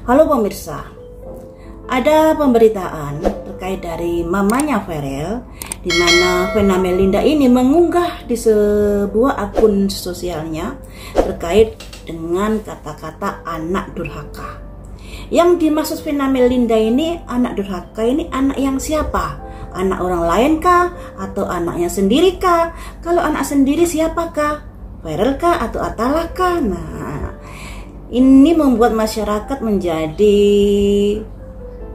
Halo pemirsa, ada pemberitaan terkait dari mamanya Verel, di mana Vena Melinda ini mengunggah di sebuah akun sosialnya terkait dengan kata-kata anak durhaka. Yang dimaksud Vena Melinda ini anak durhaka ini anak yang siapa? Anak orang lain kah? Atau anaknya sendiri kah? Kalau anak sendiri siapakah? Verel kah atau Atala kah? Nah, ini membuat masyarakat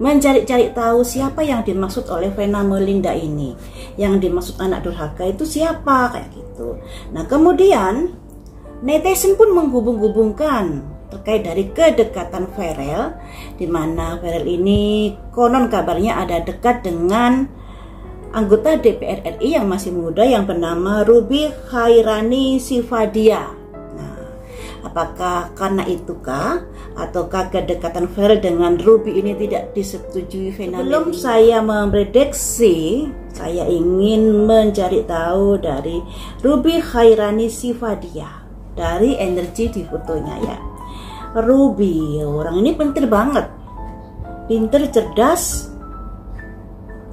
mencari-cari tahu siapa yang dimaksud oleh Vena Melinda ini. Yang dimaksud anak durhaka itu siapa, kayak gitu. Nah, kemudian netizen pun menghubung-hubungkan terkait dari kedekatan Verel, di mana Verel ini konon kabarnya ada dekat dengan anggota DPR RI yang masih muda yang bernama Ruby Khairani Sifadia. Apakah karena itukah ataukah kedekatan Verel dengan Ruby ini tidak disetujui Vena? Belum saya memprediksi, saya ingin mencari tahu dari Ruby Khairani Sifadia dari energi di fotonya ya. Ruby, orang ini pinter banget, pinter, cerdas,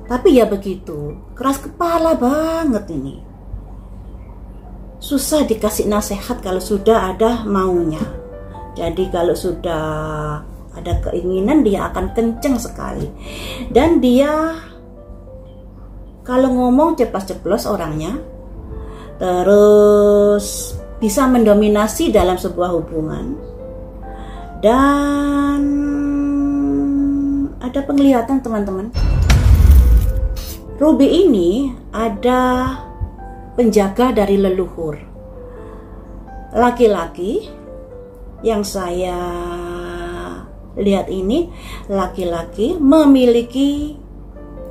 tapi ya begitu, keras kepala banget ini. Susah dikasih nasihat kalau sudah ada maunya. Jadi kalau sudah ada keinginan dia akan kenceng sekali. Dan dia kalau ngomong ceplas-ceplos orangnya. Terus bisa mendominasi dalam sebuah hubungan. Dan ada penglihatan teman-teman. Ruby ini ada penjaga dari leluhur. Laki-laki yang saya lihat ini, laki-laki memiliki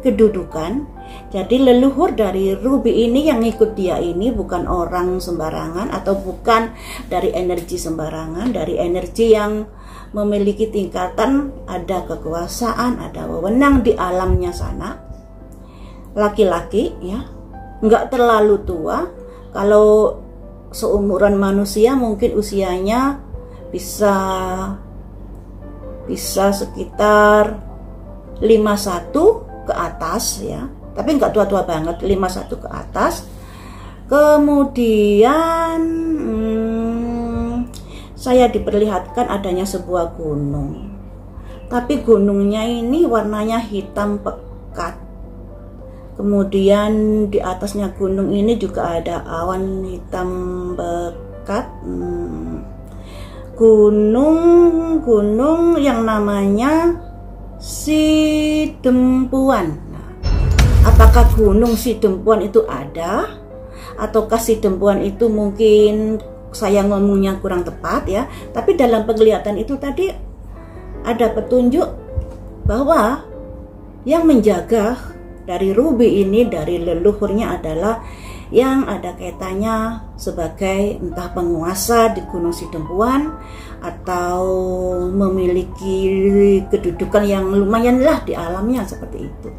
kedudukan. Jadi leluhur dari Ruby ini yang ikut dia ini bukan orang sembarangan atau bukan dari energi sembarangan, dari energi yang memiliki tingkatan, ada kekuasaan, ada wewenang di alamnya sana. Laki-laki ya, nggak terlalu tua. Kalau seumuran manusia mungkin usianya bisa sekitar 51 ke atas ya, tapi nggak tua-tua banget, 51 ke atas. Kemudian saya diperlihatkan adanya sebuah gunung, tapi gunungnya ini warnanya hitam pekat. Kemudian di atasnya gunung ini juga ada awan hitam pekat. Gunung yang namanya Sidempuan. Nah, apakah gunung Sidempuan itu ada? Ataukah Sidempuan itu mungkin saya ngomongnya kurang tepat ya. Tapi dalam penglihatan itu tadi ada petunjuk bahwa yang menjaga dari Ruby ini, dari leluhurnya adalah yang ada kaitannya sebagai entah penguasa di Gunung Sidempuan atau memiliki kedudukan yang lumayan lah di alamnya seperti itu.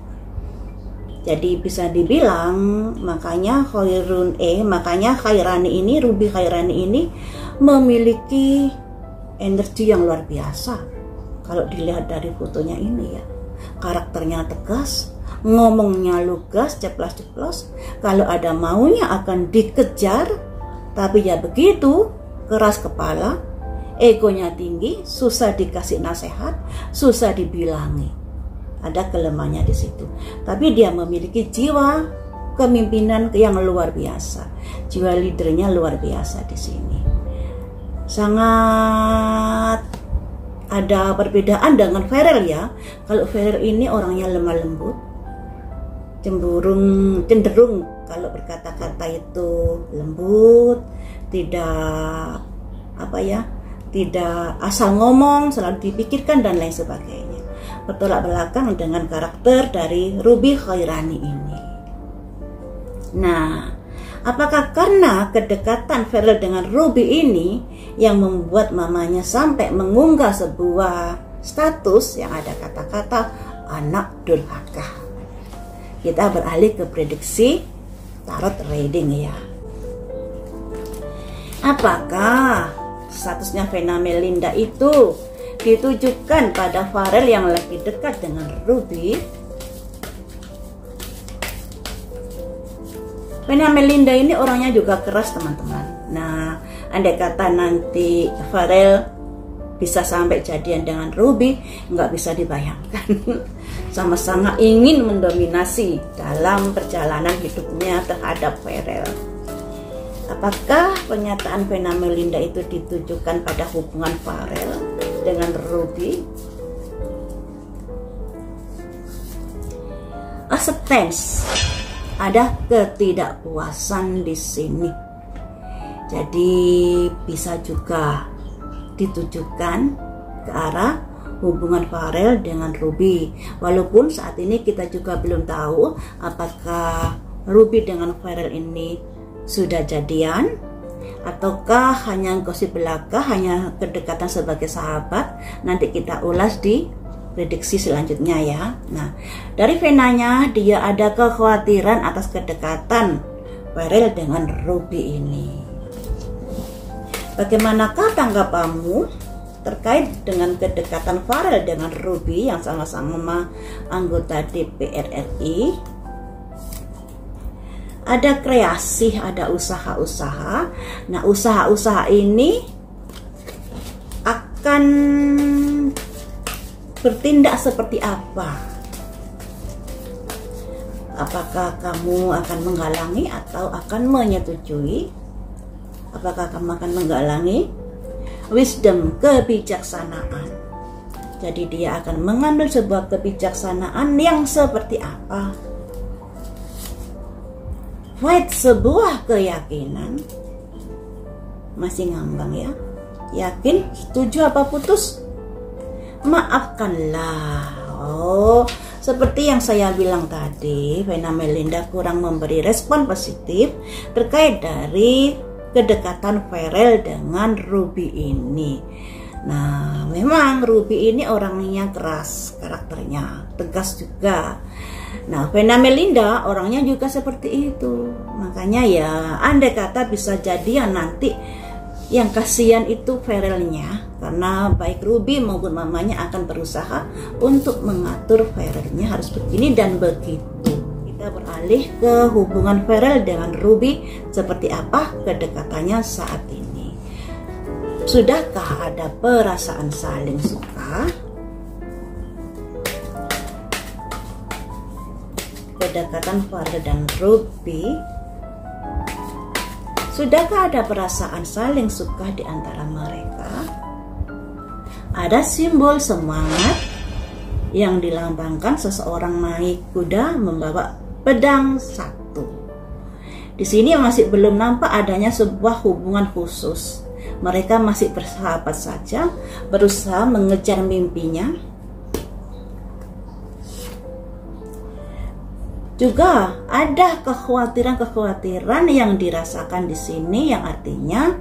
Jadi bisa dibilang makanya Khairani ini, Ruby Khairani ini memiliki energi yang luar biasa. Kalau dilihat dari fotonya ini ya, karakternya tegas, ngomongnya lugas, ceplas-ceplos. Kalau ada maunya akan dikejar. Tapi ya begitu, keras kepala, egonya tinggi, susah dikasih nasihat, susah dibilangi. Ada kelemahannya di situ. Tapi dia memiliki jiwa kepemimpinan yang luar biasa. Jiwa leadernya luar biasa di sini. Sangat ada perbedaan dengan Verel ya. Kalau Verel ini orangnya lemah lembut, cenderung kalau berkata-kata itu lembut, tidak tidak asal ngomong, selalu dipikirkan dan lain sebagainya. Bertolak belakang dengan karakter dari Ruby Khairani ini. Nah, apakah karena kedekatan Verel dengan Ruby ini yang membuat mamanya sampai mengunggah sebuah status yang ada kata-kata anak durhaka? Kita beralih ke prediksi tarot reading ya. Apakah statusnya Vena Melinda itu ditujukan pada Farel yang lagi dekat dengan Ruby. Vena Melinda ini orangnya juga keras, teman-teman. Nah, andai kata nanti Farel bisa sampai jadian dengan Ruby, nggak bisa dibayangkan. Sama-sama ingin mendominasi dalam perjalanan hidupnya terhadap Farel. Apakah pernyataan Vena Melinda itu ditujukan pada hubungan Farel dengan Ruby? Acceptance, ada ketidakpuasan di sini. Jadi bisa juga ditujukan ke arah hubungan Farel dengan Ruby. Walaupun saat ini kita juga belum tahu apakah Ruby dengan Farel ini sudah jadian ataukah hanya gosip belaka, hanya kedekatan sebagai sahabat. Nanti kita ulas di prediksi selanjutnya ya. Nah, dari Venanya dia ada kekhawatiran atas kedekatan Farel dengan Ruby ini. Bagaimanakah tanggapanmu terkait dengan kedekatan Farel dengan Ruby yang sama-sama anggota DPR RI? Ada kreasi, ada usaha-usaha. Nah, usaha-usaha ini akan bertindak seperti apa? Apakah kamu akan menghalangi atau akan menyetujui? Apakah kamu akan menghalangi? Wisdom, kebijaksanaan. Jadi dia akan mengambil sebuah kebijaksanaan yang seperti apa? Fight, sebuah keyakinan. Masih ngambang ya? Yakin? Setuju apa putus? Maafkanlah. Oh, seperti yang saya bilang tadi, Vena Melinda kurang memberi respon positif terkait dari kedekatan Farel dengan Ruby ini. Nah, memang Ruby ini orangnya keras karakternya, tegas juga. Nah, Vena Melinda orangnya juga seperti itu. Makanya ya, andai kata bisa jadian nanti, yang kasihan itu Farelnya, karena baik Ruby maupun mamanya akan berusaha untuk mengatur Farelnya harus begini dan begitu. Kita beralih ke hubungan Farel dengan Ruby, seperti apa kedekatannya saat ini. Sudahkah ada perasaan saling suka? Kedekatan Farel dan Ruby, sudahkah ada perasaan saling suka di antara mereka? Ada simbol semangat yang dilambangkan seseorang naik kuda membawa pedang satu. Di sini masih belum nampak adanya sebuah hubungan khusus. Mereka masih bersahabat saja, berusaha mengejar mimpinya. Juga ada kekhawatiran yang dirasakan di sini, yang artinya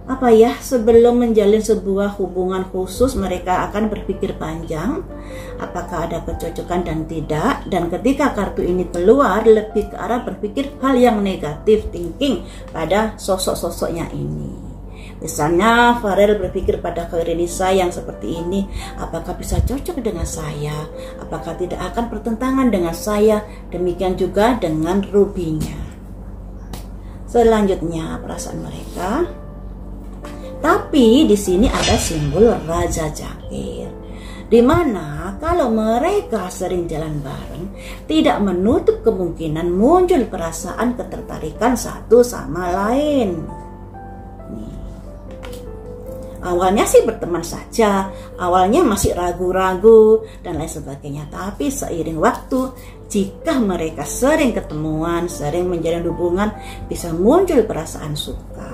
apa ya, sebelum menjalin sebuah hubungan khusus mereka akan berpikir panjang apakah ada kecocokan dan tidak. Dan ketika kartu ini keluar, lebih ke arah berpikir hal yang negatif thinking pada sosok-sosoknya ini. Misalnya Farel berpikir pada Kairenisa yang seperti ini, apakah bisa cocok dengan saya, apakah tidak akan bertentangan dengan saya. Demikian juga dengan Ruby-nya. Selanjutnya perasaan mereka. Tapi di sini ada simbol Raja Jangkir, di mana kalau mereka sering jalan bareng, tidak menutup kemungkinan muncul perasaan ketertarikan satu sama lain. Awalnya sih berteman saja, awalnya masih ragu-ragu dan lain sebagainya. Tapi seiring waktu, jika mereka sering ketemuan, sering menjalin hubungan, bisa muncul perasaan suka.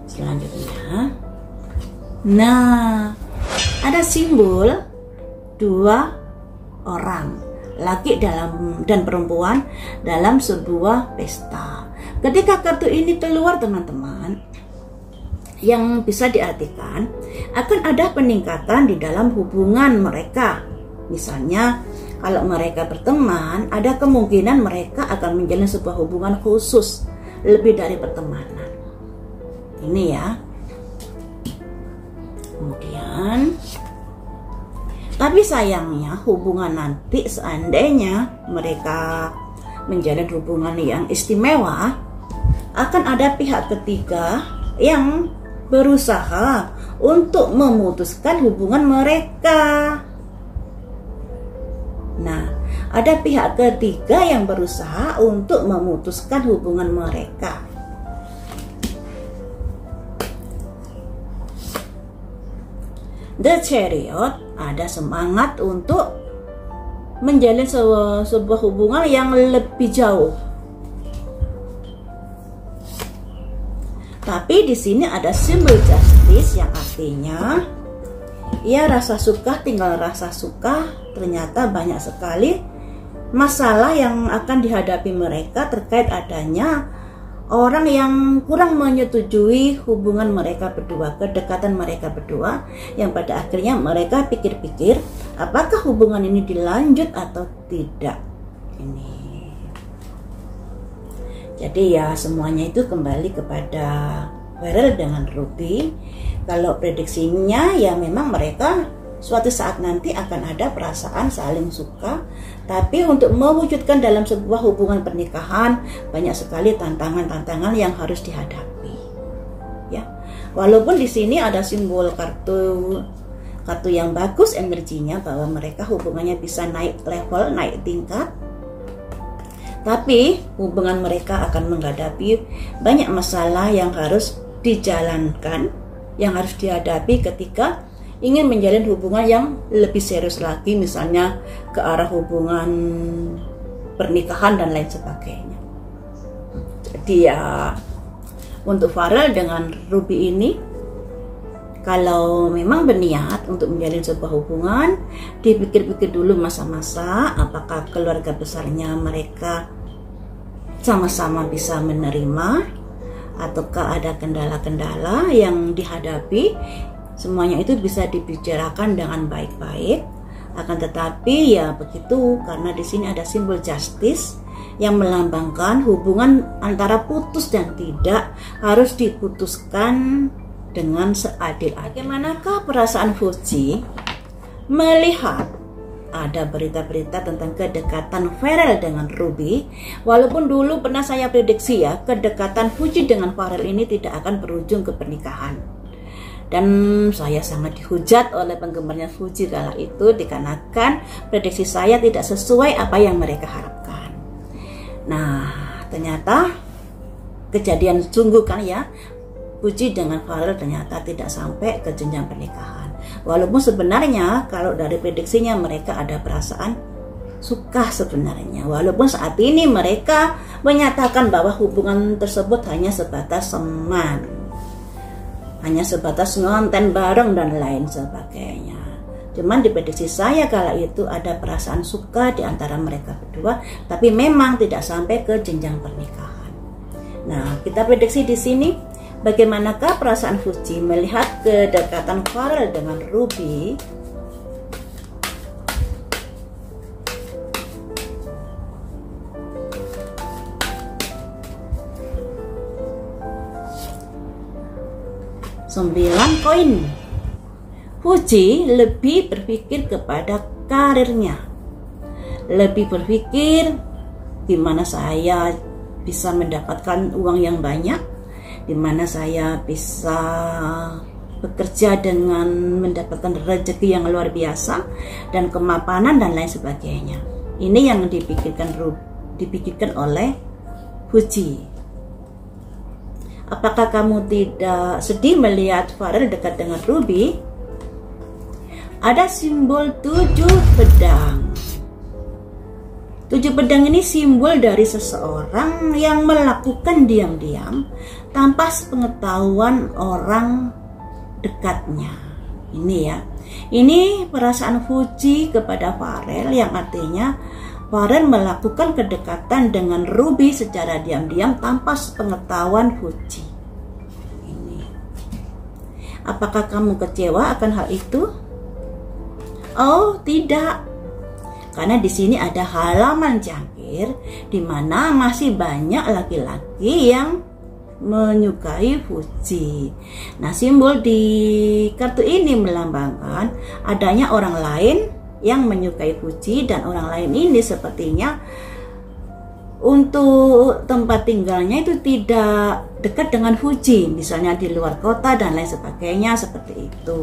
Selanjutnya, nah, ada simbol dua orang, laki dan perempuan dalam sebuah pesta. Ketika kartu ini keluar, teman-teman, yang bisa diartikan akan ada peningkatan di dalam hubungan mereka. Misalnya, kalau mereka berteman, ada kemungkinan mereka akan menjalin sebuah hubungan khusus lebih dari pertemanan. Ini ya. kemudian, tapi sayangnya hubungan nanti seandainya mereka menjalin hubungan yang istimewa, akan ada pihak ketiga yang berusaha untuk memutuskan hubungan mereka. Nah, ada pihak ketiga yang berusaha untuk memutuskan hubungan mereka. The Chariot ada semangat untuk menjalin sebuah hubungan yang lebih jauh. Tapi di sini ada simbol justice yang artinya ya rasa suka tinggal rasa suka. Ternyata banyak sekali masalah yang akan dihadapi mereka terkait adanya orang yang kurang menyetujui hubungan mereka berdua, kedekatan mereka berdua, yang pada akhirnya mereka pikir-pikir apakah hubungan ini dilanjut atau tidak. Ini. Jadi ya semuanya itu kembali kepada Farel dengan Ruby. Kalau prediksinya ya memang mereka suatu saat nanti akan ada perasaan saling suka, tapi untuk mewujudkan dalam sebuah hubungan pernikahan banyak sekali tantangan-tantangan yang harus dihadapi. Ya, walaupun di sini ada simbol kartu yang bagus energinya bahwa mereka hubungannya bisa naik level, naik tingkat, tapi hubungan mereka akan menghadapi banyak masalah yang harus dijalankan, yang harus dihadapi ketika ingin menjalin hubungan yang lebih serius lagi, misalnya ke arah hubungan pernikahan dan lain sebagainya. Jadi ya untuk Farel dengan Ruby ini, kalau memang berniat untuk menjalin sebuah hubungan, dipikir-pikir dulu masa-masa apakah keluarga besarnya mereka sama-sama bisa menerima, ataukah ada kendala-kendala yang dihadapi. Semuanya itu bisa dibicarakan dengan baik-baik. Akan tetapi ya begitu, karena di sini ada simbol justice yang melambangkan hubungan antara putus dan tidak harus diputuskan dengan seadil-adil. Bagaimanakah perasaan Fuji melihat ada berita-berita tentang kedekatan Farel dengan Ruby? Walaupun dulu pernah saya prediksi ya, kedekatan Fuji dengan Farel ini tidak akan berujung ke pernikahan. Dan saya sangat dihujat oleh penggemarnya Fuji kala itu dikarenakan prediksi saya tidak sesuai apa yang mereka harapkan. Nah, ternyata kejadian sungguh kan ya, Fuji dengan Farel ternyata tidak sampai ke jenjang pernikahan. Walaupun sebenarnya kalau dari prediksinya mereka ada perasaan suka sebenarnya. Walaupun saat ini mereka menyatakan bahwa hubungan tersebut hanya sebatas teman, hanya sebatas ngonten bareng dan lain sebagainya. Cuman di prediksi saya kala itu ada perasaan suka di antara mereka berdua, tapi memang tidak sampai ke jenjang pernikahan. Nah, kita prediksi di sini bagaimanakah perasaan Fuji melihat kedekatan Farel dengan Ruby. Sembilan koin. Fuji lebih berpikir kepada karirnya, lebih berpikir gimana saya bisa mendapatkan uang yang banyak, dimana saya bisa bekerja dengan mendapatkan rezeki yang luar biasa dan kemapanan dan lain sebagainya. Ini yang dipikirkan oleh Fuji. Apakah kamu tidak sedih melihat Farel dekat dengan Ruby? Ada simbol 7 pedang. 7 pedang ini simbol dari seseorang yang melakukan diam-diam tanpa sepengetahuan orang dekatnya. Ini ya. Ini perasaan Fuji kepada Farel yang artinya Farel melakukan kedekatan dengan Ruby secara diam-diam tanpa sepengetahuan Fuji. Ini. Apakah kamu kecewa akan hal itu? Oh, tidak. Karena di sini ada halaman cangkir di mana masih banyak laki-laki yang menyukai Fuji. Nah, simbol di kartu ini melambangkan adanya orang lain yang menyukai Fuji, dan orang lain ini sepertinya untuk tempat tinggalnya itu tidak dekat dengan Fuji, misalnya di luar kota dan lain sebagainya, seperti itu.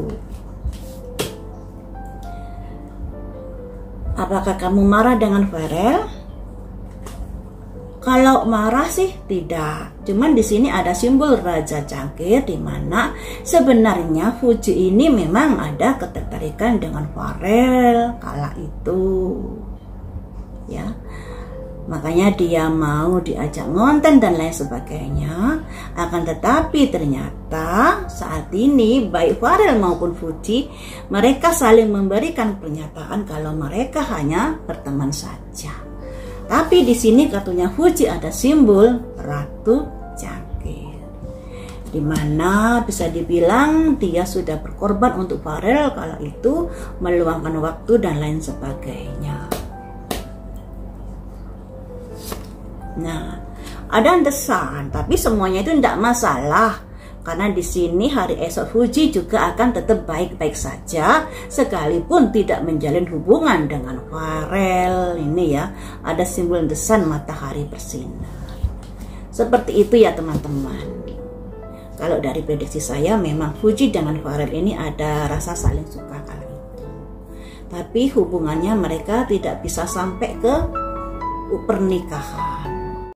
Apakah kamu marah dengan Farel? Kalau marah sih tidak. Cuman di sini ada simbol Raja Cangkir, di mana sebenarnya Fuji ini memang ada ketertarikan dengan Farel kala itu. Ya. Makanya dia mau diajak ngonten dan lain sebagainya. Akan tetapi ternyata saat ini baik Farel maupun Fuji, mereka saling memberikan pernyataan kalau mereka hanya berteman saja. Tapi di sini kartunya Fuji ada simbol Ratu Cangkir, di mana bisa dibilang dia sudah berkorban untuk Farel kala itu, meluangkan waktu dan lain sebagainya. Nah, ada desahan, tapi semuanya itu tidak masalah. Karena di sini hari esok Fuji juga akan tetap baik-baik saja, sekalipun tidak menjalin hubungan dengan Farel. Ini ya, ada simbol desain matahari bersinar. Seperti itu ya teman-teman. Kalau dari prediksi saya, memang Fuji dengan Farel ini ada rasa saling suka kala itu. Tapi hubungannya mereka tidak bisa sampai ke pernikahan.